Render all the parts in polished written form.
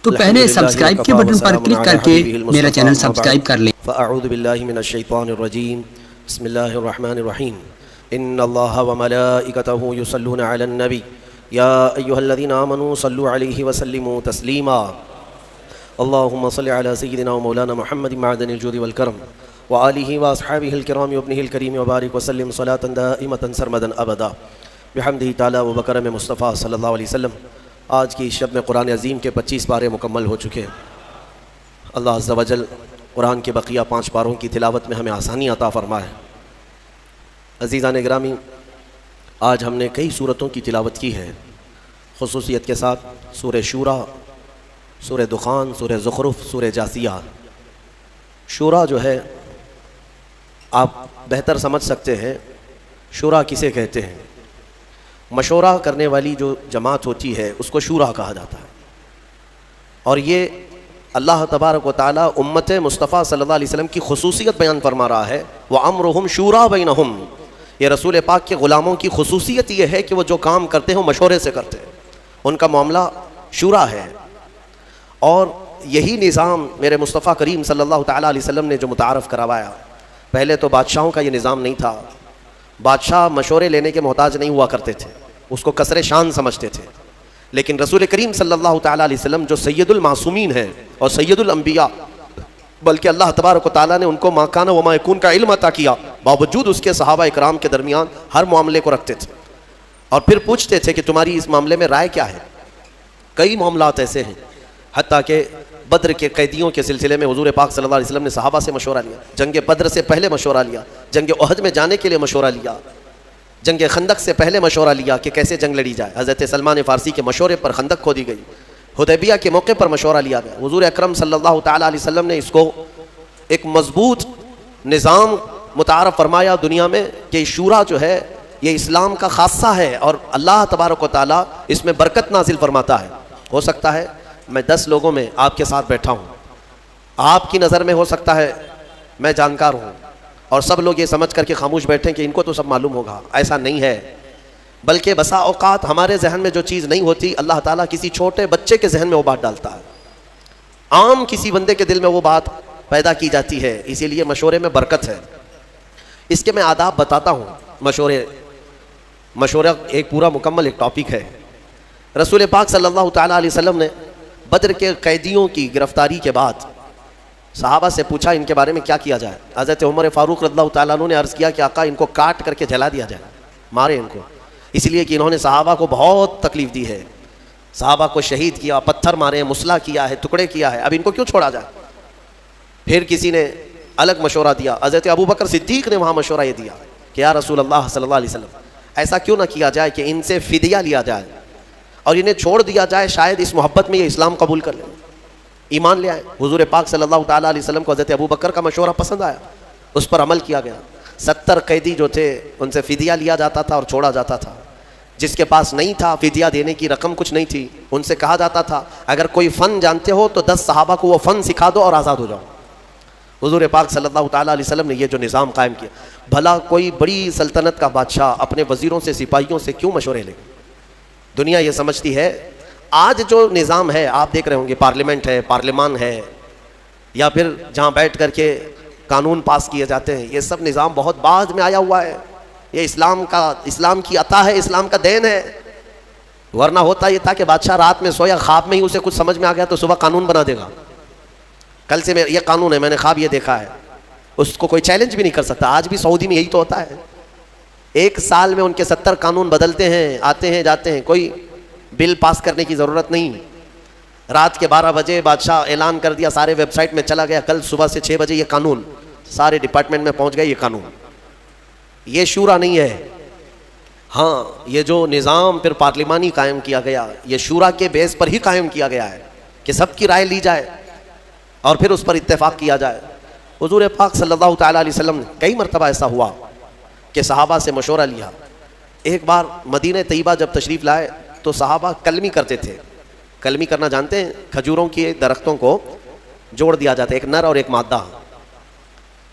तो पहले सब्सक्राइब के बटन पर क्लिक करके मेरा चैनल सब्सक्राइब कर लें। फ़अऊज़ु बिल्लाहि मिनश्शैतानिर रजीम बिस्मिल्लाहिर रहमानिर रहीम इन्नल्लाहा व मलाइकतहु युसल्लूना अलन नबी या अय्युहल्लज़ीना आमनू सल्लु अलैहि व सल्लिमू तस्लीमा अल्लाहुम्मा सल्लि अला सय्यिदिना व मौलाना मुहम्मदिन मअदनिल जूदि वल करम व आलिहि व अस्हाबिहिल किराम व इब्निहिल करीम व बारिक व सल्लिम सलातन दाइमतन सरमदन अबदा बिहम्दिही तआला व बकरम मुस्तफ़ा सल्लल्लाहु अलैहि वसल्लम। आज की शब में कुरान अज़ीम के 25 पारे मुकम्मल हो चुके हैं। अल्लाह अज़्ज़ा वजल कुरान के बकिया 5 पारों की तिलावत में हमें आसानी अता फरमाए। अज़ीज़ान गिरामी, आज हमने कई सूरतों की तिलावत की है, खुसूसियत के साथ सूरह शूरा, सूरह दुखान, सूरह ज़ुख़रुफ़, सूरह जासिया। शूरा जो है आप बेहतर समझ सकते हैं, शूरा किसे कहते हैं। मशवरा करने वाली जो जमात होती है उसको शूरा कहा जाता है। और ये अल्लाह तबारक व तआला उम्मत मुस्तफ़ा सल्लल्लाहु अलैहि वसल्लम की खुसूसियत बयान फरमा रहा है। व अम्रुहुम शूरा बैनहुम, ये रसूल पाक के ग़ुलामों की खुसूसियत ये है कि वो जो काम करते हैं वो मशवरे से करते हैं, उनका मामला शूरा है। और यही निज़ाम मेरे मुस्तफ़ा करीम सल्लल्लाहु तआला अलैहि वसल्लम ने जो मुतारफ़ करवाया। पहले तो बादशाहों का ये निज़ाम नहीं था, बादशाह मशवरे लेने के मोहताज नहीं हुआ करते थे, उसको कसरे शान समझते थे। लेकिन रसूल करीम सल्लल्लाहु तआला अलैहि वसल्लम जो सैयदुल मासूमीन हैं और सैयदुल अंबिया, बल्कि अल्लाह तबारक व तआला ने उनको मा काना व मा यकून का इल्म अता किया, बावजूद उसके सहाबा इकराम के दरमियान हर मामले को रखते थे और फिर पूछते थे कि तुम्हारी इस मामले में राय क्या है। कई मामलात ऐसे हैं, हत्ता कि बद्र के कैदियों के सिलसिले में हुजूर पाक सल्लल्लाहु अलैहि वसल्लम ने सहाबा से मशवरा लिया, जंग बद्र से पहले मशवरा लिया, जंग उहद में जाने के लिए मशवरा लिया, जंग खंदक से पहले मशवरा लिया कि कैसे जंग लड़ी जाए। हज़रत सलमान फ़ारसी के मशवरे पर खंदक खोदी गई, हुदैबिया के मौके पर मशवरा लिया गया। हुजूर अकरम सल्लल्लाहु तआला अलैहि वसल्लम ने इसको एक मजबूत निज़ाम मुतारफ़ फरमाया दुनिया में कि शूरा जो है ये इस्लाम का खासा है और अल्लाह तबारक व तआला इसमें बरकत नाजिल फरमाता है। हो सकता है मैं 10 लोगों में आपके साथ बैठा हूँ, आपकी नज़र में हो सकता है मैं जानकार हूँ और सब लोग ये समझ करके खामोश बैठें कि इनको तो सब मालूम होगा। ऐसा नहीं है, बल्कि बसा औकात हमारे जहन में जो चीज़ नहीं होती, अल्लाह ताला किसी छोटे बच्चे के जहन में वो बात डालता है, आम किसी बंदे के दिल में वो बात पैदा की जाती है। इसीलिए मशवरे में बरकत है। इसके मैं आदाब बताता हूँ। मशवरा एक पूरा मुकम्मल एक टॉपिक है। रसूल पाक सल्लल्लाहु तआला अलैहि वसल्लम ने बद्र के कैदियों की गिरफ्तारी के बाद सहाबा से पूछा इनके बारे में क्या किया जाए। हज़रत उमर फ़ारूक रज़ियल्लाहु तआला अन्हु ने अर्ज़ किया कि आका इनको काट करके जला दिया जाए, मारे इनको, इसलिए कि इन्होंने सहाबा को बहुत तकलीफ़ दी है, सहाबा को शहीद किया, पत्थर मारे, मुसला किया है, टुकड़े किया है, अब इनको क्यों छोड़ा जाए। फिर किसी ने अलग मशवरा दिया। हज़रत अबू बकर सिद्दीक़ ने वहाँ मशवरा ये दिया कि या रसूल अल्लाह सल्लल्लाहु अलैहि वसल्लम, ऐसा क्यों ना किया जाए कि इनसे फ़िदिया लिया जाए और इन्हें छोड़ दिया जाए, शायद इस मोहब्बत में ये इस्लाम कबूल कर लें, ईमान ले आए। हुजूर पाक सल्लल्लाहु तआला अलैहि वसल्लम को हज़रत अबू बकर का मशवरा पसंद आया, उस पर अमल किया गया। 70 कैदी जो थे उनसे फ़िदिया लिया जाता था और छोड़ा जाता था। जिसके पास नहीं था फ़िदिया देने की रकम कुछ नहीं थी, उनसे कहा जाता था अगर कोई फ़न जानते हो तो 10 सहाबा को वो फ़न सिखा दो और आज़ाद हो जाओ। हुजूर पाक सल्लल्लाहु तआला अलैहि वसल्लम ने ये जो निज़ाम कायम किया, भला कोई बड़ी सल्तनत का बादशाह अपने वज़ीरों से, सिपाहियों से क्यों मशवरे ले। दुनिया ये समझती है आज जो निज़ाम है, आप देख रहे होंगे पार्लियामेंट है, पार्लिमान है, या फिर जहाँ बैठ करके कानून पास किए जाते हैं, ये सब निज़ाम बहुत बाद में आया हुआ है। ये इस्लाम की अता है, इस्लाम का देन है। वरना होता ये था कि बादशाह रात में सोया, ख्वाब में ही उसे कुछ समझ में आ गया तो सुबह कानून बना देगा, कल से ये कानून है, मैंने ख्वाब ये देखा है, उसको कोई चैलेंज भी नहीं कर सकता। आज भी सऊदी में यही तो होता है, एक साल में उनके 70 कानून बदलते हैं, आते हैं जाते हैं, कोई बिल पास करने की ज़रूरत नहीं। रात के 12 बजे बादशाह ऐलान कर दिया, सारे वेबसाइट में चला गया, कल सुबह से 6 बजे ये कानून सारे डिपार्टमेंट में पहुंच गए, ये कानून। ये शूरा नहीं है। हाँ, ये जो निज़ाम फिर पार्लिमानी कायम किया गया, ये शूरा के बेस पर ही कायम किया गया है कि सबकी राय ली जाए और फिर उस पर इत्तेफाक किया जाए। हुजूर पाक सल्लल्लाहु तआला अलैहि वसल्लम ने कई मरतबा ऐसा हुआ कि सहाबा से मशवरा लिया। एक बार मदीने तैयबा जब तशरीफ़ लाए तो सहाबा कलमी करते थे। कलमी करना जानते हैं? खजूरों के दरख्तों को जोड़ दिया जाता है, एक नर और एक मादा।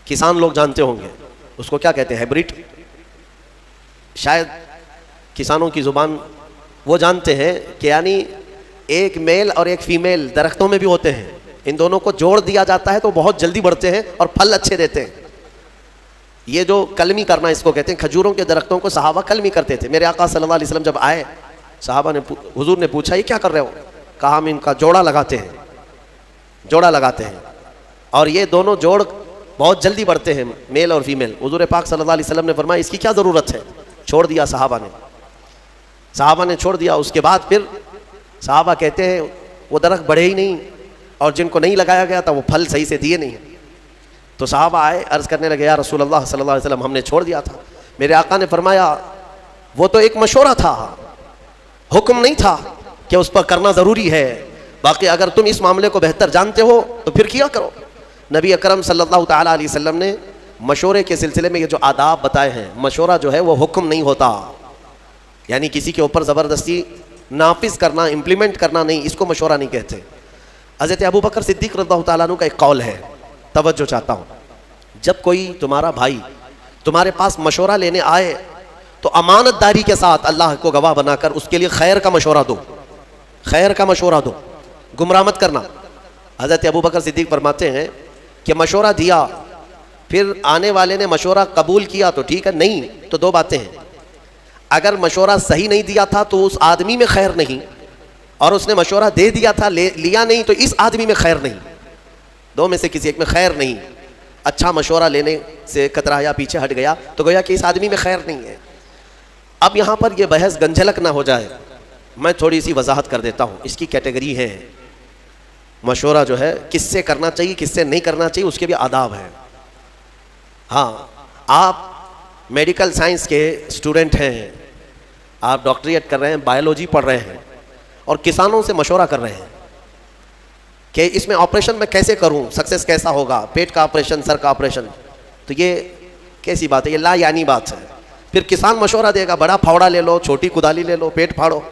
किसान लोग जानते होंगे उसको क्या कहते हैं, हाइब्रिड। शायद किसानों की ज़ुबान वो जानते हैं कि यानी एक मेल और एक फीमेल दरख्तों में भी होते हैं, इन दोनों को जोड़ दिया जाता है तो बहुत जल्दी बढ़ते हैं और फल अच्छे देते हैं। ये जो कलमी करना इसको कहते हैं। खजूरों के दरख्तों को सहाबा कलमी करते थे। मेरे आका सल्लल्लाहु अलैहि वसल्लम जब आए, सहाबा ने हुजूर ने पूछा ये क्या कर रहे हो? कहा हम इनका जोड़ा लगाते हैं, जोड़ा लगाते हैं, और ये दोनों जोड़ बहुत जल्दी बढ़ते हैं, मेल और फीमेल। हुजूर पाक सल्लल्लाहु अलैहि वसल्लम ने फरमाया इसकी क्या ज़रूरत है? छोड़ दिया सहाबा ने छोड़ दिया। उसके बाद फिर सहाबा कहते हैं वो दरख्त बढ़े ही नहीं, और जिनको नहीं लगाया गया था वो फल सही से दिए नहीं। तो सहाबा आए, अर्ज़ करने लगे या रसूल अल्लाह सल्लल्लाहु अलैहि वसल्लम हमने छोड़ दिया था। मेरे आका ने फरमाया वो तो एक मशवरा था, हुक्म नहीं था कि उस पर करना ज़रूरी है। बाकी अगर तुम इस मामले को बेहतर जानते हो तो फिर किया करो। नबी अकरम सल्लल्लाहु ताला अलैहि वसल्लम ने मशवरे के सिलसिले में ये जो आदाब बताए हैं, मशवरा जो है वो हुक्म नहीं होता, यानी किसी के ऊपर ज़बरदस्ती नाफिज करना, इम्प्लीमेंट करना नहीं, इसको मशवरा नहीं कहते। हज़रत अबू बकर सिद्दीक़ रज़ियल्लाहु ताला अन्हु का एक कौल है, तवज्जो चाहता हूँ। जब कोई तुम्हारा भाई तुम्हारे पास मशवरा लेने आए तो अमानतदारी के साथ अल्लाह को गवाह बनाकर उसके लिए खैर का मशवरा दो, खैर का मशवरा दो, गुमराह मत करना। हज़रत अबू बकर सिद्दीक़ फरमाते हैं कि मशवरा दिया, फिर आने वाले ने मशवरा कबूल किया तो ठीक है, नहीं तो दो बातें हैं। अगर मशवरा सही नहीं दिया था तो उस आदमी में खैर नहीं, और उसने मशवरा दे दिया था लिया नहीं तो इस आदमी में खैर नहीं, दो में से किसी एक में खैर नहीं। अच्छा मशवरा लेने से कतराया, पीछे हट गया तो गोया कि इस आदमी में खैर नहीं है। अब यहाँ पर यह बहस गंझलक ना हो जाए, मैं थोड़ी सी वजाहत कर देता हूँ। इसकी कैटेगरी है, मशवरा जो है किससे करना चाहिए किससे नहीं करना चाहिए, उसके भी आदाब हैं। हाँ, आप मेडिकल साइंस के स्टूडेंट हैं, आप डॉक्टरेट कर रहे हैं, बायोलॉजी पढ़ रहे हैं, और किसानों से मशवरा कर रहे हैं कि इसमें ऑपरेशन मैं कैसे करूं, सक्सेस कैसा होगा, पेट का ऑपरेशन, सर का ऑपरेशन, तो ये कैसी बात है? ये ला यानी बात है। फिर किसान मशवरा देगा, बड़ा फावड़ा ले लो, छोटी कुदाली ले लो, पेट फाड़ो,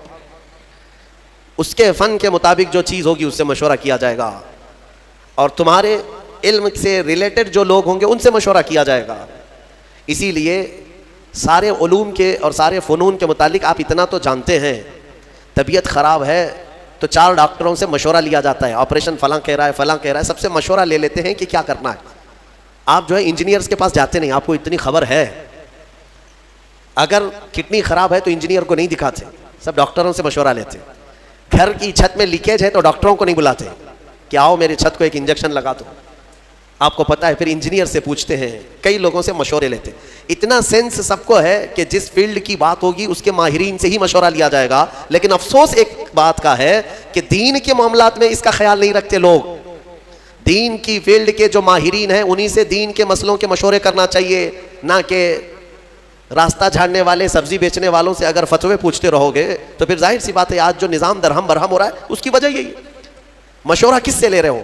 उसके फ़न के मुताबिक जो चीज़ होगी उससे मशवरा किया जाएगा, और तुम्हारे इल्म से रिलेटेड जो लोग होंगे उनसे मशवरा किया जाएगा। इसीलिए सारे उलूम के और सारे फ़नून के मुतालिक आप इतना तो जानते हैं, तबीयत ख़राब है तो 4 डॉक्टरों से मशवरा लिया जाता है, ऑपरेशन फ़लाँ कह रहा है, फ़लाँ कह रहा है, सबसे मशवरा ले लेते हैं कि क्या करना है। आप जो है इंजीनियर्स के पास जाते नहीं, आपको इतनी खबर है। अगर किडनी ख़राब है तो इंजीनियर को नहीं दिखाते, सब डॉक्टरों से मशवरा लेते। घर की छत में लीकेज है तो डॉक्टरों को नहीं बुलाते कि आओ मेरी छत को एक इंजेक्शन लगा दो, आपको पता है, फिर इंजीनियर से पूछते हैं, कई लोगों से मशवरे लेते। इतना सेंस सबको है कि जिस फील्ड की बात होगी उसके माहिरीन से ही मशवरा लिया जाएगा। लेकिन अफसोस एक बात का है कि दीन के मामलात में इसका ख्याल नहीं रखते लोग। दीन की फील्ड के जो माहिरीन हैं उन्हीं से दीन के मसलों के मशवरे करना चाहिए, ना कि रास्ता झाड़ने वाले, सब्जी बेचने वालों से अगर फतवे पूछते रहोगे तो फिर जाहिर सी बात है आज जो निज़ाम दरहम बरहम हो रहा है उसकी वजह यही। मशवरा किससे ले रहे हो?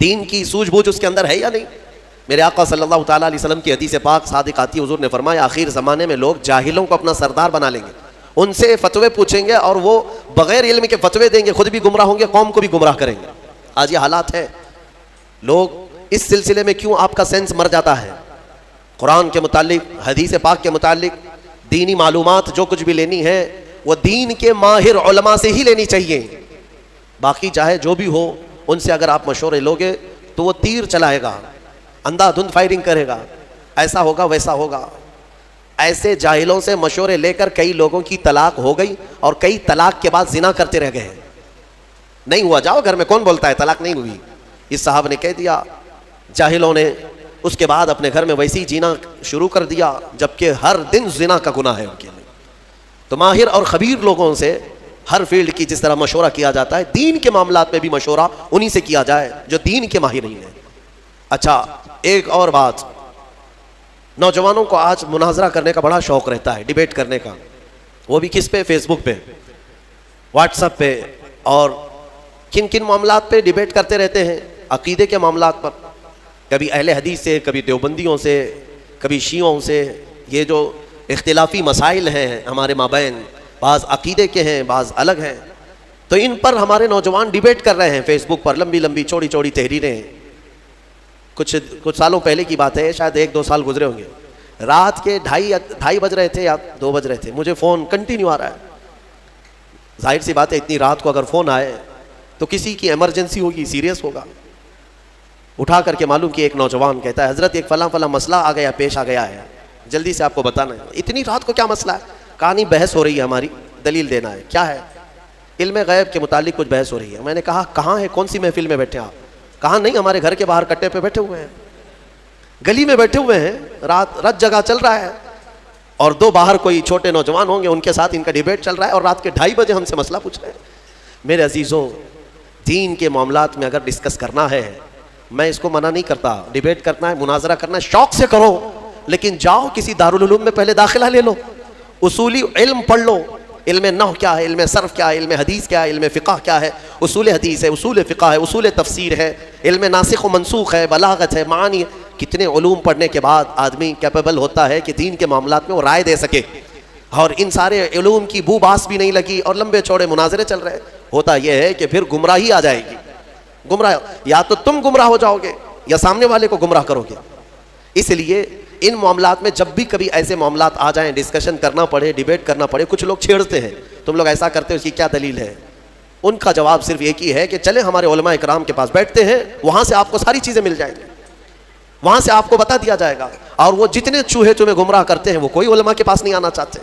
दीन की सूझबूझ उसके अंदर है या नहीं? मेरे आका सल्लल्लाहु ताला अलैहि वसल्लम की हदीस पाक सादिक आती, हुजूर ने फरमाया आखिर ज़माने में लोग जाहिलों को अपना सरदार बना लेंगे, उनसे फतवे पूछेंगे और वो बग़ैर इल्म के फतवे देंगे, खुद भी गुमराह होंगे, कौम को भी गुमराह करेंगे। आज ये हालात है। लोग इस सिलसिले में क्यों आपका सेंस मर जाता है? कुरान के मुतालिक, हदीस पाक के मुतालिक दीनी मालूमात जो कुछ भी लेनी है वो दीन के माहिर उलमा से ही लेनी चाहिए। बाकी चाहे जो भी हो, उनसे अगर आप मशवरे लोगे तो वो तीर चलाएगा, अंधाधुंध फायरिंग करेगा, ऐसा होगा वैसा होगा। ऐसे जाहिलों से मशवरे लेकर कई लोगों की तलाक हो गई और कई तलाक के बाद जिना करते रह गए। नहीं हुआ, जाओ घर में, कौन बोलता है तलाक नहीं हुई? इस साहब ने कह दिया, जाहिलों ने उसके बाद अपने घर में वैसे ही जीना शुरू कर दिया, जबकि हर दिन जिना का गुनाह है उनके लिए। तो माहिर और खबीर लोगों से हर फील्ड की जिस तरह मशवरा किया जाता है, दीन के मामलात में भी मशवरा उन्हीं से किया जाए जो दीन के माहिर नहीं है। अच्छा, एक और बात, नौजवानों को आज मुनाजरा करने का बड़ा शौक रहता है, डिबेट करने का, वो भी किस पे? फेसबुक पे, व्हाट्सएप पे, और किन किन मामलात पे डिबेट करते रहते हैं? अकीदे के मामलात पर, कभी अहले हदीस से, कभी देवबंदियों से, कभी शियों से। ये जो इख्तिलाफी मसाइल हैं हमारे माबैन, बाज़ अकीदे के हैं, बाज़ अलग हैं, तो इन पर हमारे नौजवान डिबेट कर रहे हैं फेसबुक पर, लंबी लंबी चौड़ी चौड़ी तहरीरें। कुछ सालों पहले की बात है, शायद 1-2 साल गुजरे होंगे। रात के 2:30 बज रहे थे या 2 बज रहे थे, मुझे फ़ोन कंटिन्यू आ रहा है, जाहिर सी बात है, इतनी रात को अगर फ़ोन आए तो किसी की इमरजेंसी होगी, सीरियस होगा। उठा करके मालूम कि एक नौजवान कहता है, हज़रत एक फ़लाँ फ़लाँ मसला आ गया, पेश आ गया है, जल्दी से आपको बताना है। इतनी रात को क्या मसला है? कहा नहीं, बहस हो रही है हमारी, दलील देना है। क्या है? इल्म गैब के मुतालिक कुछ बहस हो रही है। मैंने कहा कहाँ है, कौन सी महफिल में बैठे आप? कहा नहीं, हमारे घर के बाहर कट्टे पे बैठे हुए हैं, गली में बैठे हुए हैं, रात जगह चल रहा है, और दो बाहर कोई छोटे नौजवान होंगे, उनके साथ इनका डिबेट चल रहा है, और रात के 2:30 बजे हमसे मसला पूछ रहे हैं। मेरे अजीज़ों, दीन के मामलात में अगर डिस्कस करना है, मैं इसको मना नहीं करता, डिबेट करना है, मुनाजरा करना है, शौक से करो, लेकिन जाओ किसी दारुल उलूम में पहले दाखिला ले लो, उसूली इल्म पढ़ लो। इल्म नहव क्या है, इल्म सर्फ क्या है, इल्म हदीस क्या है, इल्म फ़िक़्ह क्या है, उसूल हदीस है, उसूल फ़िक़्ह है, उसूल तफसीर है, इल्म नासिख़ व मनसूख़ है, बलागत है, मानी है। कितने उलूम पढ़ने के बाद आदमी कैपेबल होता है कि दीन के मामलात में वो राय दे सके। और इन सारे उलूम की बू बास भी नहीं लगी और लंबे चौड़े मुनाजरे चल रहे हैं। होता यह है कि फिर गुमराही आ जाएगी। गुमराह, या तो तुम गुमराह हो जाओगे या सामने वाले को गुमराह करोगे। इसलिए इन मामलात में जब भी कभी ऐसे मामलात आ जाएं, डिस्कशन करना पड़े, डिबेट करना पड़े, कुछ लोग छेड़ते हैं, तुम लोग ऐसा करते हो, इसकी क्या दलील है? उनका जवाब सिर्फ एक ही है कि चले हमारे उलमा इकराम के पास बैठते हैं, वहाँ से आपको सारी चीज़ें मिल जाएंगी, वहाँ से आपको बता दिया जाएगा। और वो जितने चूहे तुम्हें गुमराह करते हैं, वो कोई उलमा के पास नहीं आना चाहते।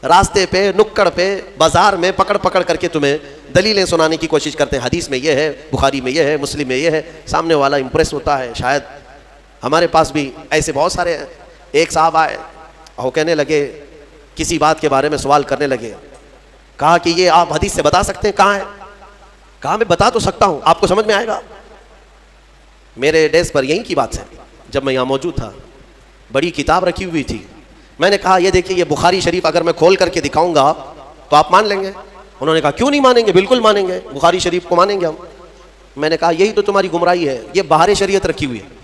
रास्ते पे, नुक्कड़ पे, बाजार में पकड़ पकड़ करके तुम्हें दलीलें सुनाने की कोशिश करते हैं। हदीस में ये है, बुखारी में ये है, मुस्लिम में ये है। सामने वाला इंप्रेस होता है। शायद हमारे पास भी ऐसे बहुत सारे हैं। एक साहब आए और कहने लगे, किसी बात के बारे में सवाल करने लगे, कहा कि ये आप हदीस से बता सकते हैं, कहाँ है? कहा मैं बता तो सकता हूँ, आपको समझ में आएगा। मेरे डेस्क पर यहीं की बात है, जब मैं यहाँ मौजूद था, बड़ी किताब रखी हुई थी। मैंने कहा ये देखिए, ये बुखारी शरीफ अगर मैं खोल करके दिखाऊंगा तो आप मान लेंगे? उन्होंने कहा क्यों नहीं मानेंगे, बिल्कुल मानेंगे, बुखारी शरीफ को मानेंगे हम। मैंने कहा यही तो तुम्हारी गुमराही है। ये बहार शरीयत रखी हुई है,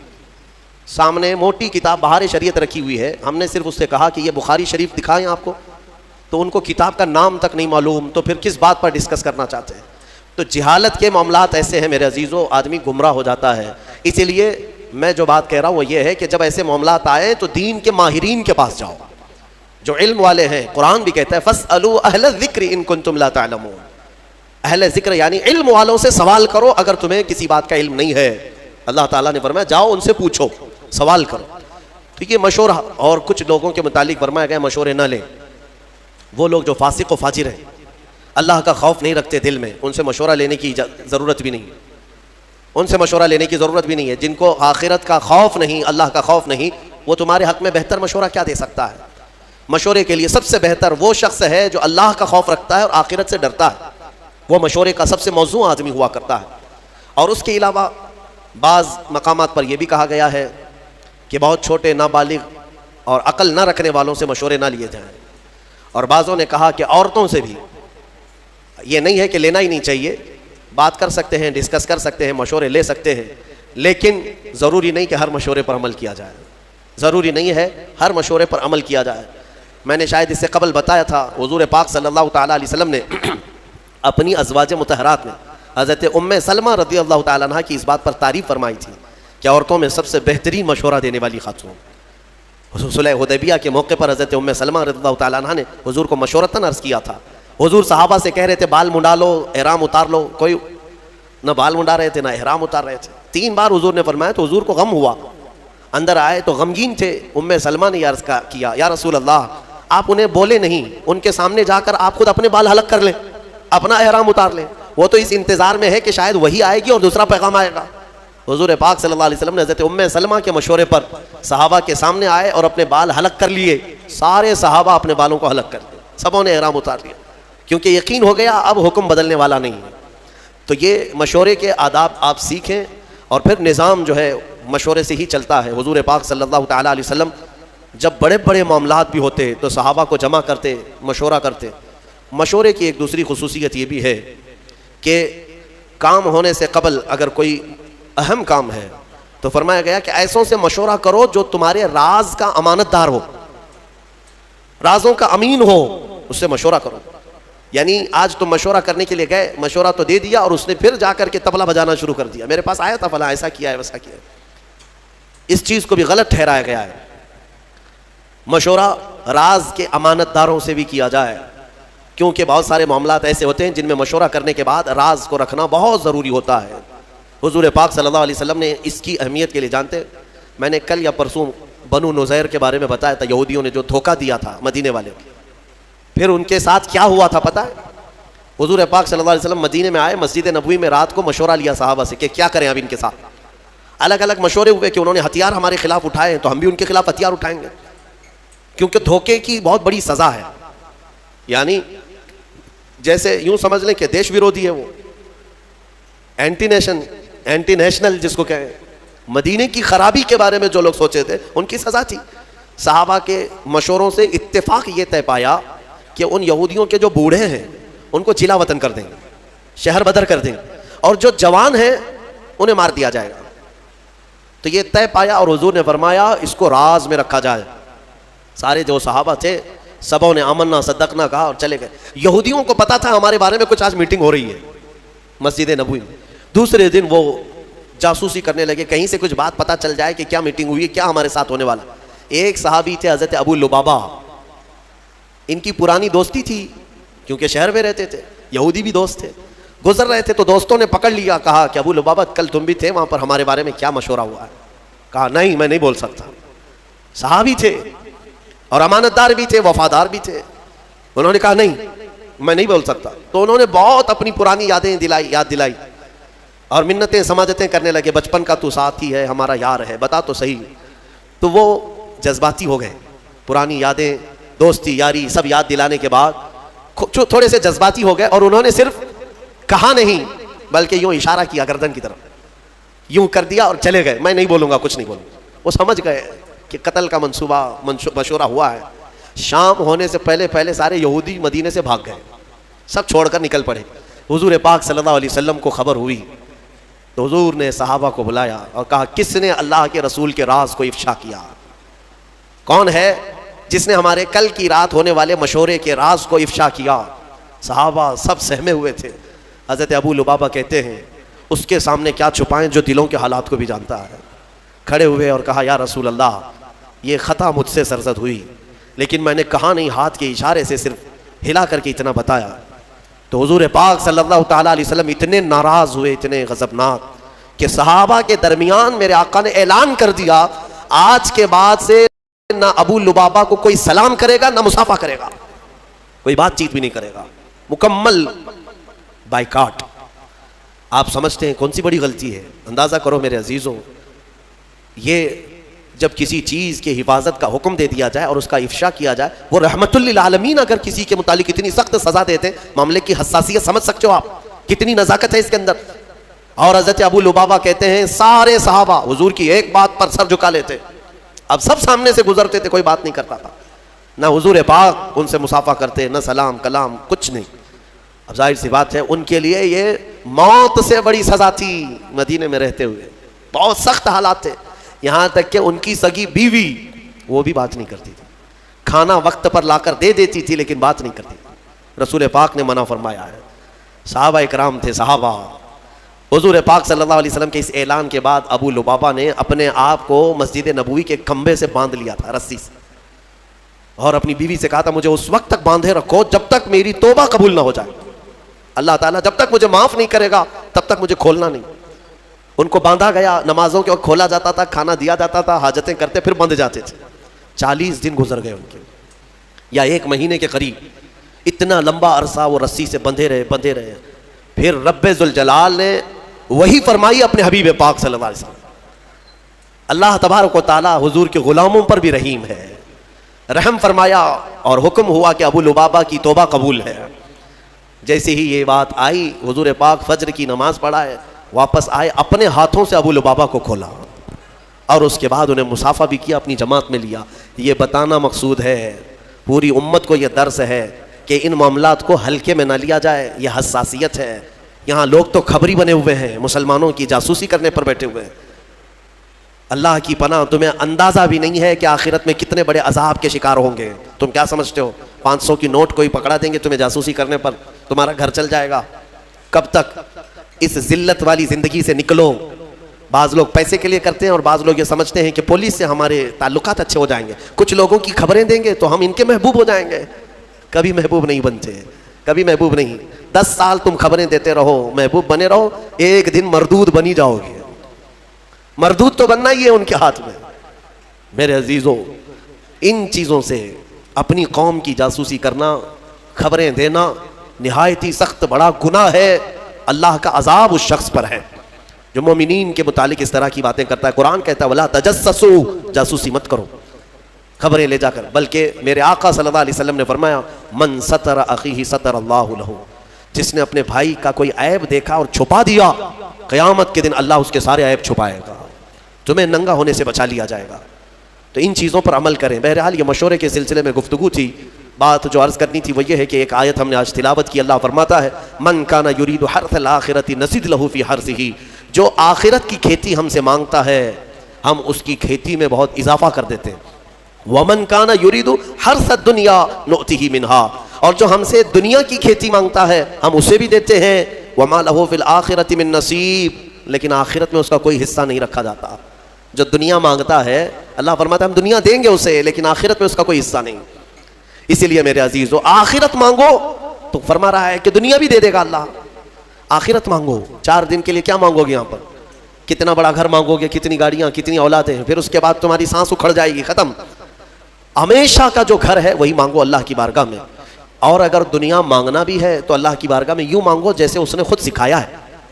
सामने मोटी किताब बहार शरीयत रखी हुई है। हमने सिर्फ उससे कहा कि ये बुखारी शरीफ दिखाएं आपको, तो उनको किताब का नाम तक नहीं मालूम, तो फिर किस बात पर डिस्कस करना चाहते हैं? तो जिहालत के मामलात ऐसे हैं मेरे अजीज़ों, आदमी गुमराह हो जाता है। इसीलिए मैं जो बात कह रहा हूँ वो ये है कि जब ऐसे मामलात आए तो दीन के माहिरीन के पास जाओ, जो इल्म वाले हैं। कुरान भी कहता है फस्अलू अहल ज़िक्र इन कुंतुम ला तालमून। अहल ज़िक्र यानी इल्म वालों से सवाल करो अगर तुम्हें किसी बात का इल्म नहीं है। अल्लाह ताला ने फरमाया जाओ उनसे पूछो, सवाल करो। ठीक है, मशवरा। और कुछ लोगों के मुतालिक फरमाया गया मशवरे न लें। वो लोग जो फासिक व फाजिर हैं, अल्लाह का खौफ नहीं रखते दिल में, उनसे मशवरा लेने की ज़रूरत भी नहीं है। उनसे मशवरा लेने की ज़रूरत भी नहीं है। जिनको आखिरत का खौफ नहीं, अल्लाह का खौफ नहीं, वो तुम्हारे हक़ में बेहतर मशवरा क्या दे सकता है? मशवरे के लिए सबसे बेहतर वो शख्स है जो अल्लाह का खौफ रखता है और आखिरत से डरता है। वो मशवरे का सबसे मौजू आदमी हुआ करता है। और उसके अलावा बाज़ मकामात पर यह भी कहा गया है कि बहुत छोटे नाबालिग और अकल न रखने वालों से मशवरे ना लिए जाएँ। और बाज़ों ने कहा कि औरतों से भी ये नहीं है कि लेना ही नहीं चाहिए, बात कर सकते हैं, डिस्कस कर सकते हैं, मशवरे ले सकते हैं, लेकिन ज़रूरी नहीं कि हर मशवरे पर अमल किया जाए। ज़रूरी नहीं है हर मशवरे पर अमल किया जाए। मैंने शायद इससे कबल बताया था, हुज़ूर पाक सल्लल्लाहु ताला अलैहि वसल्लम ने अपनी अज़वाज मुतहरात में हज़रत उम्मे सलमा रज़ियल्लाहु ताला अन्हा की इस बात पर तारीफ़ फरमाई थी कि औरतों में सबसे बेहतरीन मशवरा देने वाली खातून। सुलह हुदैबिया के मौके पर हज़रत उम्मे सलमा रज़ियल्लाहु ताला अन्हा ने हुज़ूर को मशवरतन अर्ज़ किया था। हुज़ूर सहाबा से कह रहे थे बाल मुंडा लो, एहराम उतार लो, कोई न बाल मुंडा रहे थे, न एहराम उतार रहे थे। 3 बार हुज़ूर ने फरमाया तो हुज़ूर को गम हुआ। अंदर आए तो गमगीन थे। उम्मे सलमा ने अर्ज़ किया, या रसूल अल्लाह, आप उन्हें बोले नहीं, उनके सामने जाकर आप खुद अपने बाल हलक कर लें, अपना एहराम उतार लें। वो तो इस इंतज़ार में है कि शायद वही आएगी और दूसरा पैगाम आएगा। हुज़ूर पाक सल्लल्लाहु अलैहि वसल्लम ने हज़रत उम्मे सलमा के मशवरे पर सहाबा के सामने आए और अपने बाल हलक कर लिए। सारे सहाबा अपने बालों को हलक कर दिए, सबों ने एहराम उतार लिया, क्योंकि यकीन हो गया अब हुक्म बदलने वाला नहीं है। तो ये मशवरे के आदाब आप सीखें और फिर निज़ाम जो है मशवरे से ही चलता है। हुज़ूर पाक सल्लल्लाहु ताला अलैहि वसल्लम जब बड़े बड़े मामलात भी होते तो सहाबा को जमा करते, मशवरा करते। मशवरे की एक दूसरी खुसूसियत ये भी है कि काम होने से कबल अगर कोई अहम काम है तो फरमाया गया कि ऐसों से मशवरा करो जो तुम्हारे राज का अमानतदार हो, राजों का अमीन हो, उससे मशवरा करो। यानी आज तुम मशवरा करने के लिए गए, मशवरा तो दे दिया और उसने फिर जाकर के तबला बजाना शुरू कर दिया, मेरे पास आया था फला, ऐसा किया है, वैसा किया है। इस चीज़ को भी गलत ठहराया गया है। मशवरा राज के अमानतदारों से भी किया जाए, क्योंकि बहुत सारे मामलात ऐसे होते हैं जिनमें मशवरा करने के बाद राज को रखना बहुत ज़रूरी होता है। हुजूर पाक सल्लल्लाहु अलैहि वसल्लम ने इसकी अहमियत के लिए जानते हैं। मैंने कल या परसों बनु नुज़ैर के बारे में बताया था, यहूदियों ने जो धोखा दिया था मदीने वाले, फिर उनके साथ क्या हुआ था पता है? हुजूर पाक सल्लल्लाहु अलैहि वसल्लम मदीने में आए, मस्जिद नबवी में रात को मशवरा लिया सहाबा से कि क्या करें अब इनके साथ। अलग अलग मशवरे हुए कि उन्होंने हथियार हमारे खिलाफ उठाए तो हम भी उनके खिलाफ हथियार उठाएंगे, क्योंकि धोखे की बहुत बड़ी सज़ा है। यानी जैसे यूं समझ लें कि देश विरोधी है वो, एंटी नेशनल जिसको कहें। मदीने की खराबी के बारे में जो लोग सोचे थे उनकी सज़ा थी। सहाबा के मशवरों से इत्तेफाक ये तय पाया कि उन यहूदियों के जो बूढ़े हैं उनको जिला वतन कर देंगे, शहर बदर कर देंगे, और जो जवान हैं उन्हें मार दिया जाएगा। तो ये तय पाया और हुजूर ने फरमाया इसको राज में रखा जाए। सारे जो सहाबा थे सबों ने आमन्ना सद्दकना कहा और चले गए। यहूदियों को पता था हमारे बारे में कुछ आज मीटिंग हो रही है मस्जिद नबवी में। दूसरे दिन वो जासूसी करने लगे, कहीं से कुछ बात पता चल जाए कि क्या मीटिंग हुई है, क्या हमारे साथ होने वाला। एक सहाबी थे हज़रत अबू लुबाबा, इनकी पुरानी दोस्ती थी क्योंकि शहर में रहते थे, यहूदी भी दोस्त थे। गुजर रहे थे तो दोस्तों ने पकड़ लिया, कहा कि अबू लुबाबा कल तुम भी थे वहाँ पर, हमारे बारे में क्या मशवरा हुआ है? कहा नहीं मैं नहीं बोल सकता। सहाबी थे और अमानतदार भी थे, वफादार भी थे। उन्होंने कहा नहीं मैं नहीं बोल सकता। तो उन्होंने बहुत अपनी पुरानी याद दिलाई और मिन्नतें समाजतें करने लगे, बचपन का तू साथी है, हमारा यार है, बता तो सही। तो वो जज्बाती हो गए, पुरानी यादें, दोस्ती यारी सब याद दिलाने के बाद थोड़े से जज्बाती हो गए और उन्होंने सिर्फ कहा नहीं बल्कि यूं इशारा किया गर्दन की तरफ, यूं कर दिया और चले गए, मैं नहीं बोलूंगा, कुछ नहीं बोलूंगा। वो समझ गए कि कत्ल का मशवरा हुआ है। शाम होने से पहले सारे यहूदी मदीने से भाग गए, सब छोड़कर निकल पड़े। हुजूर पाक सल्लल्लाहु अलैहि वसल्लम को खबर हुई तो हुजूर ने सहाबा को बुलाया और कहा किसने अल्लाह के रसूल के राज को इफ्शा किया? कौन है जिसने हमारे कल की रात होने वाले मशवरे के राज को इफ्शा किया? सहाबा सब सहमे हुए थे। हज़रत अबू लुबाबा कहते हैं उसके सामने क्या छुपाएं जो दिलों के हालात को भी जानता है। खड़े हुए और कहा या रसूल अल्लाह, ये ख़ता मुझसे सरजद हुई, लेकिन मैंने कहा नहीं, हाथ के इशारे से सिर्फ हिला करके इतना बताया। तो हुजूर पाक सल्लल्लाहु ताला अलैहि वसल्लम इतने नाराज़ हुए, इतने गज़बनाक, कि सहाबा के दरमियान मेरे आका ने ऐलान कर दिया आज के बाद से ना अबू लुबाबा को कोई सलाम करेगा ना मुसाफा करेगा, कोई बातचीत भी नहीं करेगा, मुकम्मल बाइकाट। आप समझते हैं कौन सी बड़ी गलती है? अंदाज़ा करो मेरे अजीज़ों, ये जब किसी चीज़ की हिफाजत का हुक्म दे दिया जाए और उसका इफ्शा किया जाए, वो रहमतुल लिल आलमीन अगर किसी के मुतालिक इतनी सख्त सज़ा देते हैं, मामले की हसासियत समझ सकते हो आप, कितनी नज़ाकत है इसके अंदर। और हज़रत अबू लुबाबा कहते हैं सारे सहाबा हुजूर की एक बात पर सर झुका लेते। अब सब सामने से गुजरते थे, कोई बात नहीं करता था, ना हुजूर पाक उनसे मुसाफा करते, ना सलाम कलाम, कुछ नहीं। अब जाहिर सी बात है उनके लिए ये मौत से बड़ी सज़ा थी। मदीने में रहते हुए बहुत सख्त हालात थे, यहाँ तक कि उनकी सगी बीवी वो भी बात नहीं करती थी, खाना वक्त पर लाकर दे देती थी लेकिन बात नहीं करती थी। रसूल पाक ने मना फरमाया है। सहाबा इकराम थे, सहाबा हुजूर पाक सल्लल्लाहु अलैहि वसल्लम के इस ऐलान के बाद अबू लुबाबा ने अपने आप को मस्जिद नबवी के खंबे से बांध लिया था, रस्सी से, और अपनी बीवी से कहा था मुझे उस वक्त तक बांधे रखो जब तक मेरी तौबा कबूल ना हो जाए। अल्लाह ताला जब तक मुझे माफ़ नहीं करेगा तब तक मुझे खोलना नहीं। उनको बांधा गया, नमाजों के वक्त खोला जाता था, खाना दिया जाता था, हाजतें करते फिर बंध जाते थे। 40 दिन गुजर गए उनके, या 1 महीने के करीब, इतना लंबा अरसा वो रस्सी से बंधे रहे। फिर रब्बे जुल जलाल ने वही फरमाई अपने हबीब पाक सल्लल्लाहु अलैहि वसल्लम। अल्लाह तबारक व तआला हुजूर के गुलामों पर भी रहीम है, रहम फरमाया और हुक्म हुआ कि अबू लुबाबा की तौबा कबूल है। जैसे ही ये बात आई, हुजूर पाक फज्र की नमाज पढ़ाए, वापस आए, अपने हाथों से अबू लुबाबा को खोला और उसके बाद उन्हें मुसाफा भी किया, अपनी जमात में लिया। ये बताना मकसूद है, पूरी उम्मत को यह दर्स है कि इन मामलात को हल्के में ना लिया जाए, यह हसासियत है। यहाँ लोग तो खबरी बने हुए हैं, मुसलमानों की जासूसी करने पर बैठे हुए हैं। अल्लाह की पनाह, तुम्हें अंदाज़ा भी नहीं है कि आखिरत में कितने बड़े अजाब के शिकार होंगे। तुम क्या समझते हो 500 की नोट कोई पकड़ा देंगे तुम्हें जासूसी करने पर, तुम्हारा घर चल जाएगा? कब तक इस जिल्लत वाली ज़िंदगी से निकलो। बाज़ लोग पैसे के लिए करते हैं और बाज़ लोग ये समझते हैं कि पुलिस से हमारे ताल्लुकात अच्छे हो जाएंगे, कुछ लोगों की खबरें देंगे तो हम इनके महबूब हो जाएंगे। कभी महबूब नहीं बनते। कभी महबूब नहीं। 10 साल तुम खबरें देते रहो, महबूब बने रहो, एक दिन मरदूद बनी जाओगे। मरदूद तो बनना ही है उनके हाथ में। मेरे अजीजों, इन चीज़ों से अपनी कौम की जासूसी करना, खबरें देना निहायत ही सख्त बड़ा गुनाह है। अल्लाह का अजाब उस शख्स पर है जो मोमिनीन के मुतालिक इस तरह की बातें करता है। कुरान कहता है वला तजस्ससू, जासूसी मत करो खबरें ले जाकर, बल्कि मेरे आका सल्लल्लाहु अलैहि वसल्लम ने फरमाया मन सतर अखीही सतर अल्लाहु लहू, जिसने अपने भाई का कोई ऐब देखा और छुपा दिया, क़यामत के दिन अल्लाह उसके सारे ऐब छुपाएगा, तुम्हें नंगा होने से बचा लिया जाएगा। तो इन चीज़ों पर अमल करें। बहरहाल ये मशवरे के सिलसिले में गुफ्तगू थी। बात जो अर्ज़ करनी थी वो ये है कि एक आयत हमने आज तिलावत की। अल्लाह फरमाता है मन काना युरीदु हर्सल आखिरती नज़िद लहू फी हर्सिही, जो आखिरत की खेती हमसे मांगता है हम उसकी खेती में बहुत इजाफा कर देते हैं। वमन काना युरीदु हर्सद दुनिया नुअतिही मिनहा, और जो हमसे दुनिया की खेती मांगता है हम उसे भी देते हैं। वमा लहू फिल आखिरति मिन नसीब, लेकिन आखिरत में उसका कोई हिस्सा नहीं रखा जाता। जो दुनिया मांगता है अल्लाह फरमाता है हम दुनिया देंगे उसे, लेकिन आखिरत में उसका कोई हिस्सा नहीं। इसीलिए मेरे अजीजों, आखिरत मांगो तो फरमा रहा है कि दुनिया भी दे देगा अल्लाह। आखिरत मांगो, 4 दिन के लिए क्या मांगोगे यहाँ पर? कितना बड़ा घर मांगोगे, कितनी गाड़ियाँ, कितनी औलादें, फिर उसके बाद तुम्हारी सांस उखड़ जाएगी, खत्म। हमेशा का जो घर है वही मांगो अल्लाह की बारगाह में। और अगर दुनिया मांगना भी है तो अल्लाह की बारगाह में यूं मांगो जैसे उसने खुद सिखाया है,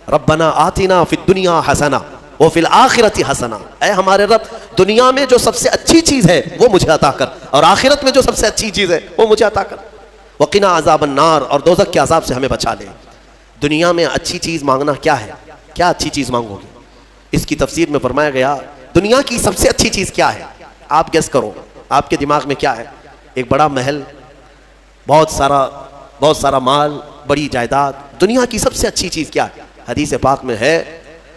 रब्बना आतिना फिद दुनिया हसना वो फिल आखिरती हसना, ऐ हमारे रब दुनिया में जो सबसे अच्छी चीज़ है वो मुझे अता कर, और आखिरत में जो सबसे अच्छी चीज़ है वो मुझे अता कर। वक़िना अज़ाबन नार, और दोज़ख के अज़ाब से हमें बचा ले। दुनिया में अच्छी चीज़ मांगना क्या है? क्या अच्छी चीज़ मांगोगे? इसकी तफसीर में फरमाया गया दुनिया की सबसे अच्छी चीज़ क्या है? आप गेस करो, आपके दिमाग में क्या है? एक बड़ा महल, बहुत सारा माल, बड़ी जायदाद। दुनिया की सबसे अच्छी चीज़ क्या है? हदीस पाक में है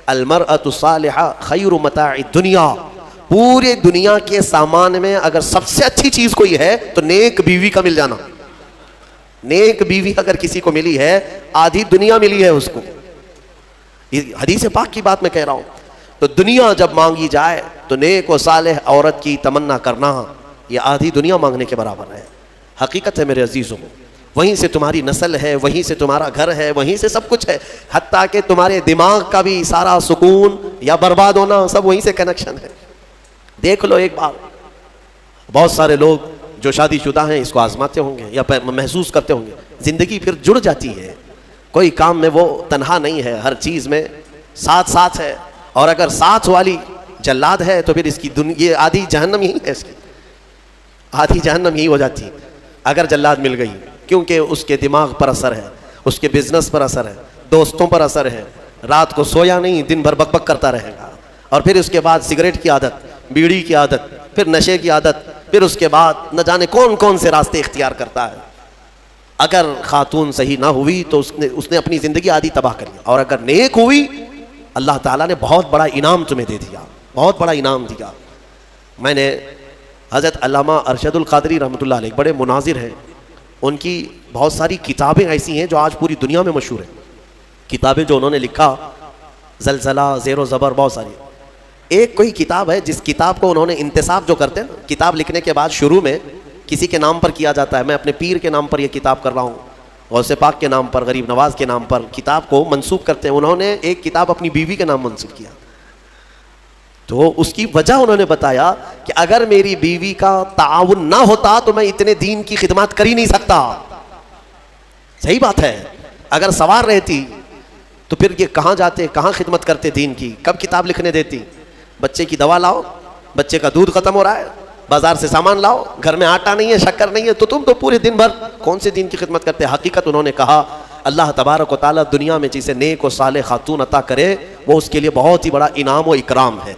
अलमरअतु सालिहा खैरु मताइ दुनिया, पूरे दुनिया के सामान में अगर सबसे अच्छी चीज़ कोई है तो नेक बीवी का मिल जाना। नेक बीवी अगर किसी को मिली है आधी दुनिया मिली है उसको। ये हदीस पाक की बात मैं कह रहा हूँ। तो दुनिया जब मांगी जाए तो नेक व सालेह औरत की तमन्ना करना ये आधी दुनिया मांगने के बराबर है। हकीकत है मेरे अजीज़ों, वहीं से तुम्हारी नस्ल है, वहीं से तुम्हारा घर है, वहीं से सब कुछ है, हत्ता कि तुम्हारे दिमाग का भी सारा सुकून या बर्बाद होना सब वहीं से कनेक्शन है। देख लो एक बार, बहुत सारे लोग जो शादीशुदा हैं इसको आजमाते होंगे या महसूस करते होंगे, ज़िंदगी फिर जुड़ जाती है। कोई काम में वो तन्हा नहीं है, हर चीज़ में साथ है। और अगर साथ वाली जल्लाद है तो फिर इसकी ये आधी जहन्नम ही है, इसकी आधी जहन्नम ही हो जाती है अगर जल्लाद मिल गई, क्योंकि उसके दिमाग पर असर है, उसके बिजनेस पर असर है, दोस्तों पर असर है, रात को सोया नहीं, दिन भर बकबक करता रहेगा, और फिर उसके बाद सिगरेट की आदत, बीड़ी की आदत, फिर नशे की आदत, फिर उसके बाद न जाने कौन कौन से रास्ते इख्तियार करता है। अगर खातून सही ना हुई तो उसने अपनी ज़िंदगी आधी तबाह कर ली, और अगर नेक हुई अल्लाह ताला ने बहुत बड़ा इनाम तुम्हें दे दिया, बहुत बड़ा इनाम दिया। मैंने हज़रत अल्लामा अरशदुल क़ादरी रहमतुल्लाह अलैह, बड़े मुनाजिर हैं, उनकी बहुत सारी किताबें ऐसी हैं जो आज पूरी दुनिया में मशहूर हैं। किताबें जो उन्होंने लिखा, ज़लज़ला, ज़ेरो ज़बर, बहुत सारी। एक कोई किताब है जिस किताब को उन्होंने इंतसाब जो करते हैं ना, किताब लिखने के बाद शुरू में किसी के नाम पर किया जाता है, मैं अपने पीर के नाम पर यह किताब कर रहा हूँ, गौसे पाक के नाम पर, गरीब नवाज के नाम पर किताब को मंसूब करते हैं। उन्होंने एक किताब अपनी बीवी के नाम मंसूब किया, तो उसकी वजह उन्होंने बताया कि अगर मेरी बीवी का ताउन ना होता तो मैं इतने दीन की खिदमत कर ही नहीं सकता। सही बात है, अगर सवार रहती तो फिर ये कहाँ जाते, कहाँ खिदमत करते दीन की, कब किताब लिखने देती। बच्चे की दवा लाओ, बच्चे का दूध खत्म हो रहा है, बाजार से सामान लाओ, घर में आटा नहीं है, शक्कर नहीं है, तो तुम तो पूरे दिन भर कौन से दीन की खिदमत करते। हकीकत उन्होंने कहा अल्लाह तबारक व तआला दुनिया में जिसे नेक व साले खातून अता करे वो उसके लिए बहुत ही बड़ा इनाम व इकराम है।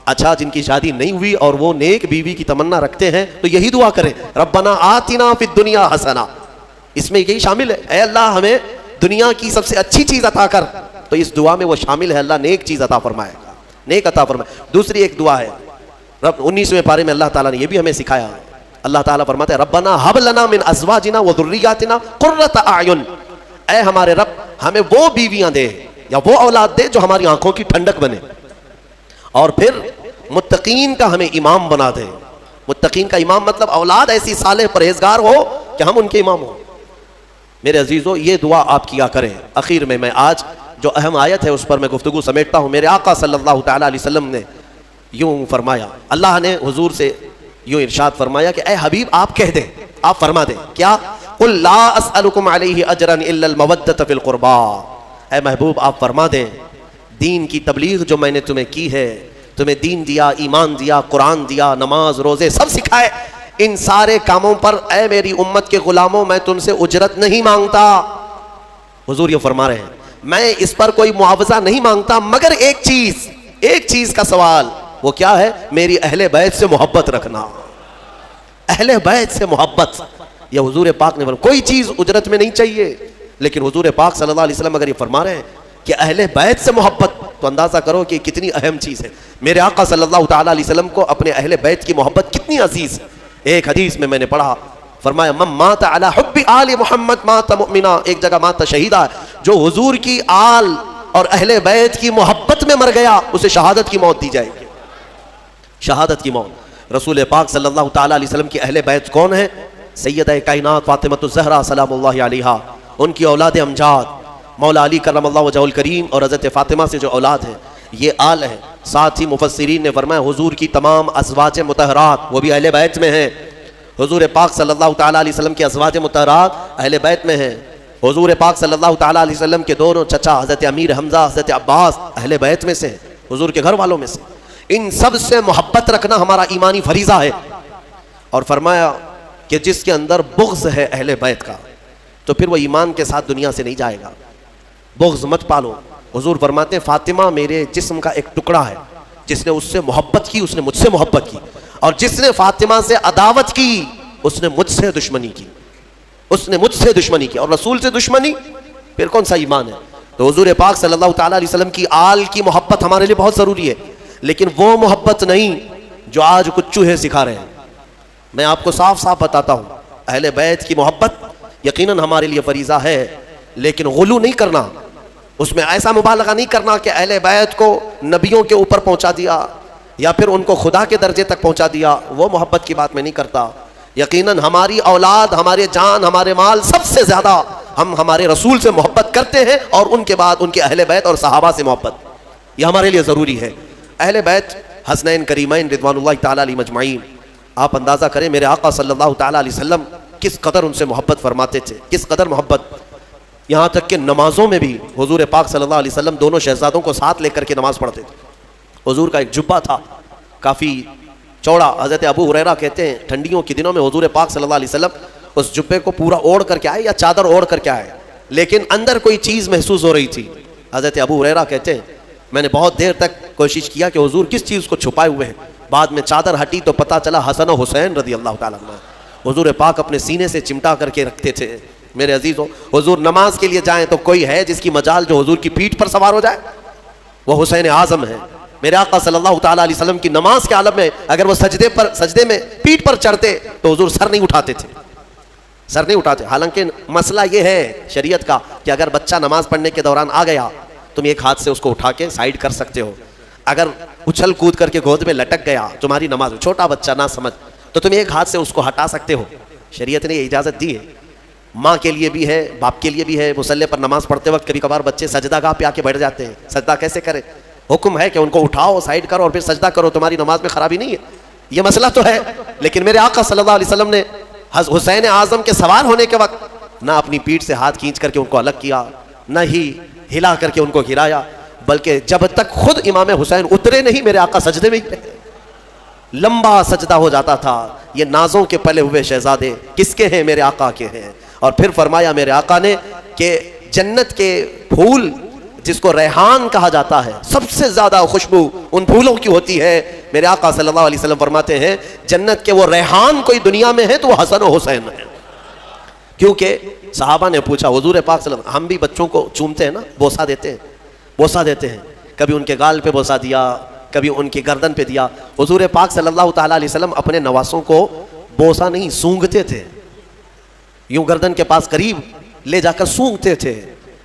अच्छा, जिनकी शादी नहीं हुई और वो नेक बीवी की तमन्ना रखते हैं तो यही दुआ करें, रब्बना आतिना फिद दुनिया हसना। इसमें यही शामिल है, ऐ अल्लाह हमें दुनिया की सबसे अच्छी चीज़ अता कर। तो इस दुआ में वो शामिल है, अल्लाह नेक चीज़ अता फरमाएगा, नेक अता फरमाए। दूसरी एक दुआ है, रब 19वें पारे में अल्लाह ताला ने ये भी हमें सिखाया। अल्लाह ताला फरमाते हैं रब्बना हब लना मिन अज़वाजिना व ज़ुर्रिय्यातिना क़ुर्रत अयुन, ऐ हमारे रब हमें वो बीवियां दे या वो औलाद दे जो हमारी आंखों की ठंडक बने, और फिर मुत्तकीन का हमें इमाम बना दे। मुत्तकीन का इमाम मतलब औलाद ऐसी सालेह परहेजगार हो कि हम उनके इमाम हो। मेरे अजीज़ों, ये दुआ आप किया करें। आखिर में मैं आज जो अहम आयत है उस पर मैं गुफ्तगू समेटता हूँ। मेरे आका सल्लल्लाहु ताला अलैहि वसल्लम ने यूँ फरमाया, अल्लाह ने हुजूर से यूँ इरशाद फरमाया कि ए हबीब आप कह दें, आप फरमा दें क्या, कुल ला अस्अलुकुम अलैहि अजरन इल्लल मवद्दत फिल कुर्बा। ए महबूब आप फरमा दें, दीन की तबलीग जो मैंने तुम्हें की है, तुम्हें दीन दिया, ईमान दिया, कुरान दिया, नमाज रोज़े सब सिखाए, इन सारे कामों पर ए मेरी उम्मत के गुलामों मैं तुमसे उजरत नहीं मांगता। हुजूर ये फरमा रहे हैं, मैं इस पर कोई मुआवजा नहीं मांगता, मगर एक चीज का सवाल, वो क्या है, मेरी अहले बैत से मोहब्बत रखना। अहले बैत से मोहब्बत, यह हुजूर पाक ने फरमाया, कोई चीज उजरत में नहीं चाहिए। लेकिन हुजूर पाक सल्लल्लाहु अलैहि वसल्लम अगर ये फरमा रहे हैं कि अहले बैत से मोहब्बत, तो अंदाजा करो कि कितनी अहम चीज है। मेरे आका सल्लल्लाहु ताला अलैहि वसल्लम को अपने अहले बैत की मोहब्बत कितनी अजीज है। एक हदीस में मैंने पढ़ा, फरमाया मम माता अला हुब्बी आले मोहम्मद माता मुमिना, एक जगह माता शहीदा, जो हुजूर की आल और अहले बैत की मोहब्बत में मर गया उसे शहादत की मौत दी जाएगी। शहादत की मौत। रसूल पाक सल्लल्लाहु ताला अलैहि वसल्लम की अहले बैत कौन है? सैयदा कायनात फातिमतुज़ ज़हरा सलामुल्लाहि अलैहा, उनकी औलाद अमजाद मौला अली करमल्लाहु वजहुल करीम और हज़रत फ़ातिमा से जो औलाद है ये आल है। साथ ही मुफस्सिरीन ने फरमाया हुजूर की तमाम अज़वाज मुतहरात वो भी अहले बैत में हैं। हुजूर पाक सल्लल्लाहु ताला अलैहि वसल्लम की अज़वाज मुतहरात अहले बैत में हैं। हुजूर पाक सल्लल्लाहु ताला अलैहि वसल्लम के दोनों चचा हज़रत अमीर हमज़ा, हज़रत अब्बास अहले बैत में से, हुजूर के घर वालों में से। इन सब से मोहब्बत रखना हमारा ईमानी फरीज़ा है। और फरमाया कि जिसके अंदर बुग़्ज़ है अहले बैत का, तो फिर वो ईमान के साथ दुनिया से नहीं जाएगा। बुग़्ज़ मत पालो। हुजूर फरमाते हैं फातिमा मेरे जिस्म का एक टुकड़ा है, जिसने उससे मोहब्बत की उसने मुझसे मोहब्बत की, और जिसने फातिमा से अदावत की उसने मुझसे दुश्मनी की, उसने मुझसे दुश्मनी की। और रसूल से दुश्मनी, फिर कौन सा ईमान है? तो हुजूर पाक सल्लल्लाहु ताला अलैहि वसल्लम की आल की मोहब्बत हमारे लिए बहुत ज़रूरी है, लेकिन वो मोहब्बत नहीं जो आज कुछ चूहे सिखा रहे हैं। मैं आपको साफ साफ बताता हूँ, अहले बैत की मोहब्बत यकीनन हमारे लिए फरीज़ा है, लेकिन गुलू नहीं करना, उसमें ऐसा मुबालगा नहीं करना कि अहले बैत को नबियों के ऊपर पहुंचा दिया या फिर उनको खुदा के दर्जे तक पहुंचा दिया। वो मोहब्बत की बात मैं नहीं करता। यकीनन हमारी औलाद, हमारे जान, हमारे माल, सबसे ज़्यादा हम हमारे रसूल से मोहब्बत करते हैं, और उनके बाद उनके अहले बैत और सहाबा से मोहब्बत, यह हमारे लिए ज़रूरी है। अहले बैत हसनैन करीमैन रिदवानुल्लाहि ताला अलैहिम अजमईन, आप अंदाज़ा करें मेरे आका सल्लल्लाहु ताला अलैहि वसल्लम किस कदर उनसे मोहब्बत फरमाते थे, किस कदर मोहब्बत। यहाँ तक कि नमाजों में भी हुजूर पाक सल्लल्लाहु अलैहि वसल्लम दोनों शहजादों को साथ लेकर के नमाज पढ़ते थे। हुजूर का एक जुब्बा था काफ़ी चौड़ा। हज़रत अबू हुरैरा कहते हैं ठंडियों के दिनों में हुजूर पाक सल्लल्लाहु अलैहि वसल्लम उस जुब्बे को पूरा ओढ़ करके आए या चादर ओढ़ करके आए, लेकिन अंदर कोई चीज़ महसूस हो रही थी। हज़रत अबू हुरैरा कहते हैं मैंने बहुत देर तक कोशिश किया कि हुजूर किस चीज़ को छुपाए हुए हैं। बाद में चादर हटी तो पता चला हसन और हुसैन रज़ी अल्लाह ताला अन्हुमा। हुजूर पाक अपने सीने से चिमटा करके रखते थे। मेरे अजीज़ों, हुजूर नमाज के लिए जाएं तो कोई है जिसकी मजाल जो हुजूर की पीठ पर सवार हो जाए? वो हुसैन आज़म है। मेरे आका सल्लल्लाहु ताला अलैहि वसल्लम की नमाज के आलम में अगर वो सजदे में पीठ पर चढ़ते तो हुजूर सर नहीं उठाते थे, सर नहीं उठाते। हालांकि मसला ये है शरीयत का कि अगर बच्चा नमाज पढ़ने के दौरान आ गया, तुम एक हाथ से उसको उठा के साइड कर सकते हो। अगर उछल कूद करके गोद में लटक गया, तुम्हारी नमाज, छोटा बच्चा ना समझ, तो तुम एक हाथ से उसको हटा सकते हो। शरीयत ने इजाज़त दी है। माँ के लिए भी है, बाप के लिए भी है। मुसल्ले पर नमाज पढ़ते वक्त कभी कभार बच्चे सजदागाह पे आके बैठ जाते हैं, सजदा कैसे करें? हुक्म है कि उनको उठाओ, साइड करो और फिर सजदा करो, तुम्हारी नमाज में खराबी नहीं है। ये मसला तो है, लेकिन मेरे आका सल्लल्लाहु अलैहि वसल्लम ने हुसैन आज़म के सवार होने के वक्त ना अपनी पीठ से हाथ खींच करके उनको अलग किया, ना ही हिला करके उनको गिराया, बल्कि जब तक खुद इमाम हुसैन उतरे नहीं मेरे आका सजदे में ही रहे। लंबा सजदा हो जाता था। ये नाजों के पले हुए शहजादे किसके हैं? मेरे आका के हैं। और फिर फरमाया मेरे आका ने कि जन्नत के फूल जिसको रेहान कहा जाता है, सबसे ज़्यादा खुशबू उन फूलों की होती है। मेरे आका सल्लल्लाहु अलैहि वसल्लम फरमाते हैं जन्नत के वो रेहान कोई दुनिया में है तो वो हसन और हुसैन है। क्योंकि सहाबा ने पूछा हुजूर पाक सल्लल्लाहु अलैहि वसल्लम, हम भी बच्चों को चूमते हैं ना, बोसा देते हैं, बोसा देते हैं, कभी उनके गाल पे बोसा दिया, कभी उनकी गर्दन पे दिया। हुजूर पाक सल्लल्लाहु ताला अलैहि वसल्लम अपने नवासों को बोसा नहीं सूंघते थे, यूं गर्दन के पास करीब ले जाकर सूंघते थे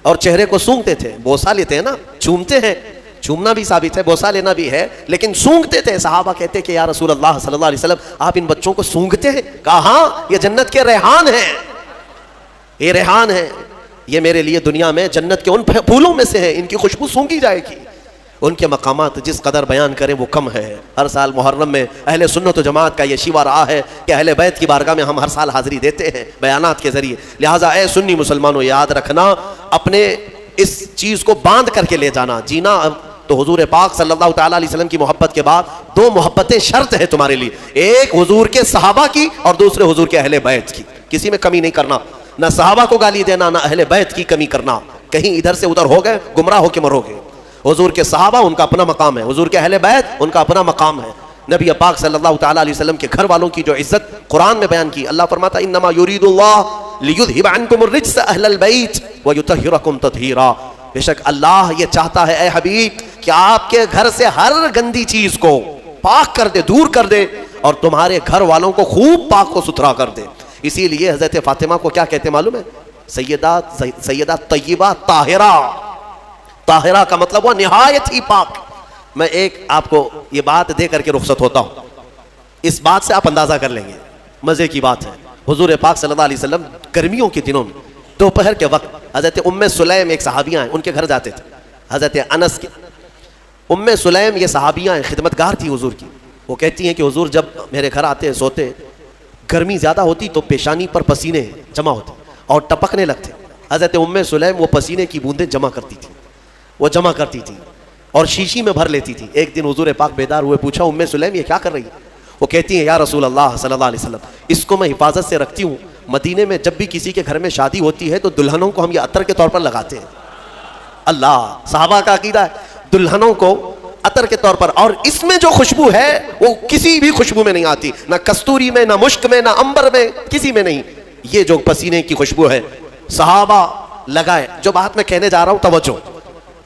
और चेहरे को सूंघते थे। बोसा लेते हैं ना, चूमते हैं, चूमना भी साबित है, बोसा लेना भी है, लेकिन सूंघते थे। सहाबा कहते कि या रसूल अल्लाह सल्लल्लाहु अलैहि वसल्लम, आप इन बच्चों को सूंघते हैं? कहा हाँ, ये जन्नत के रेहान हैं। ये रेहान है, ये मेरे लिए दुनिया में जन्नत के उन फूलों में से है, इनकी खुशबू सूंघी जाएगी। उनके मकामात जिस कदर बयान करें वो कम है। हर साल मुहर्रम में अहले सुन्नत व जमात का ये शिवा रहा है कि अहले बैत की बारगाह में हम हर साल हाज़िरी देते हैं बयानात के ज़रिए। लिहाजा ए सुन्नी मुसलमानों, याद रखना, अपने इस चीज़ को बांध करके ले जाना। जीना तो हुजूर पाक सल्लल्लाहु तआला अलैहि वसल्लम की मोहब्बत के बाद दो मोहब्बतें शर्त है तुम्हारे लिए, एक हुजूर के सहाबा की और दूसरे हुजूर के अहले बैत की। किसी में कमी नहीं करना, ना सहाबा को गाली देना, ना अहले बैत की कमी करना। कहीं इधर से उधर हो गए गुमराह होके मरोगे। हुजूर के सहाबा उनका अपना मकाम है, हुजूर के अहले बैत उनका अपना मकाम है। नबी पाक सल्लल्लाहु तआला अलैहि वसल्लम के घर वालों की जो इज्जत कुरान में बयान की, अल्लाह फरमाता इन्नमा युरीदुल्लाह लियुज़हिब अन्कुमुर रिज्स अहलल बैत व युतहिरकुम तत्हीरा। बेशक अल्लाह ये चाहता है ए हबीब कि आपके घर से हर गंदी चीज को पाक कर दे, दूर कर दे, और तुम्हारे घर वालों को खूब पाक को सुथरा कर दे। इसीलिए हजरत फातिमा को क्या कहते मालूम है? सैयदा तय्यबा ताहिरा। ताहिरा का मतलब हुआ निहायत ही पाक। मैं एक आपको ये बात दे करके रुखसत होता हूं, इस बात से आप अंदाजा कर लेंगे, मजे की बात है। हुजूर पाक सल्लल्लाहु अलैहि वसल्लम गर्मियों के दिनों में दोपहर के वक्त हजरत उम्मे सुलैम एक सहाबियाँ हैं, उनके घर जाते थे। हजरत अनस के उम्मे सुलैम ये सहाबियाँ हैं, खिदमतगार थी हुजूर की। वो कहती हैं कि हुजूर जब मेरे घर आते सोते, गर्मी ज़्यादा होती तो पेशानी पर पसीने जमा होते और टपकने लगते। हजरत उम्मे सुलैम वो पसीने की बूंदें जमा करती थी, वो जमा करती थी और शीशी में भर लेती थी। एक दिन हुजूर पाक बेदार हुए, पूछा उम्मे सुलैम ये क्या कर रही है? वो कहती है या रसूल अल्लाह सल्लल्लाहु अलैहि वसल्लम, इसको मैं हिफाजत से रखती हूँ। मदीने में जब भी किसी के घर में शादी होती है तो दुल्हनों को हम ये अतर के तौर पर लगाते हैं। अल्लाह, सहाबा का अकीदा है दुल्हनों को अतर के तौर पर, और इसमें जो खुशबू है वो किसी भी खुशबू में नहीं आती, ना कस्तूरी में, ना मुश्क में, ना अंबर में, किसी में नहीं। ये जो पसीने की खुशबू है सहाबा लगाए। जो बात मैं कहने जा रहा हूं तवज्जो।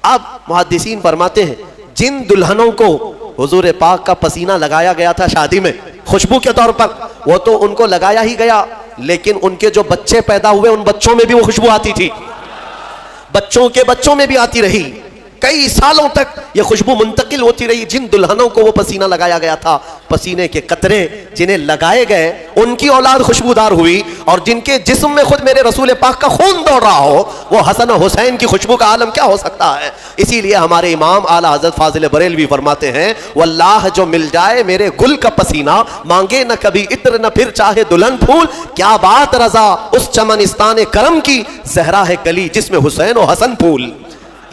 अब मुहद्दिसीन फरमाते हैं जिन दुल्हनों को हुजूर पाक का पसीना लगाया गया था शादी में खुशबू के तौर पर, वो तो उनको लगाया ही गया, लेकिन उनके जो बच्चे पैदा हुए उन बच्चों में भी वो खुशबू आती थी, बच्चों के बच्चों में भी आती रही। कई सालों तक ये खुशबू मुंतकिल होती रही। जिन दुल्हनों को वो पसीना लगाया गया था, पसीने के कतरे जिन्हें लगाए गए, उनकी औलाद खुशबूदार हुई, और जिनके जिस्म में खुद मेरे रसूल पाक का खून दौड़ रहा हो, वो हसन और हुसैन की खुशबू का आलम क्या हो सकता है। इसीलिए हमारे इमाम आला हजरत फाजिल बरेलवी फरमाते हैं वल्लाह जो मिल जाए मेरे गुल का पसीना, मांगे न कभी इत्र न फिर चाहे दुल्हन फूल, क्या बात रजा उस चमनिस्तान करम की, जहरा है कली जिसमें हुसैन और हसन फूल।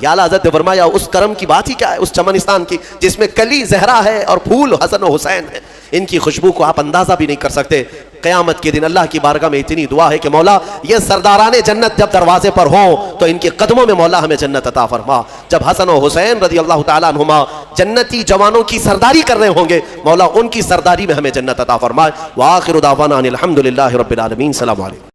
या आला हज़रत ने फरमाया उस करम की बात ही क्या है, उस चमनिस्तान की जिसमें कली जहरा है और फूल हसन और हुसैन है। इनकी खुशबू को आप अंदाजा भी नहीं कर सकते। क़यामत के दिन अल्लाह की बारगाह में इतनी दुआ है कि मौला ये सरदाराने जन्नत जब दरवाजे पर हो तो इनके कदमों में मौला हमें जन्नत अता फरमा। जब हसन और हुसैन रज़ी अल्लाह तआला अन्हुमा जन्नती जवानों की सरदारी कर रहे होंगे, मौला उनकी सरदारी में हमें जन्नत अता फरमाए। व आखिरु दावाना अनिल हम्दुलिल्लाहि रब्बिल आलमीन। सलाम अलैकुम।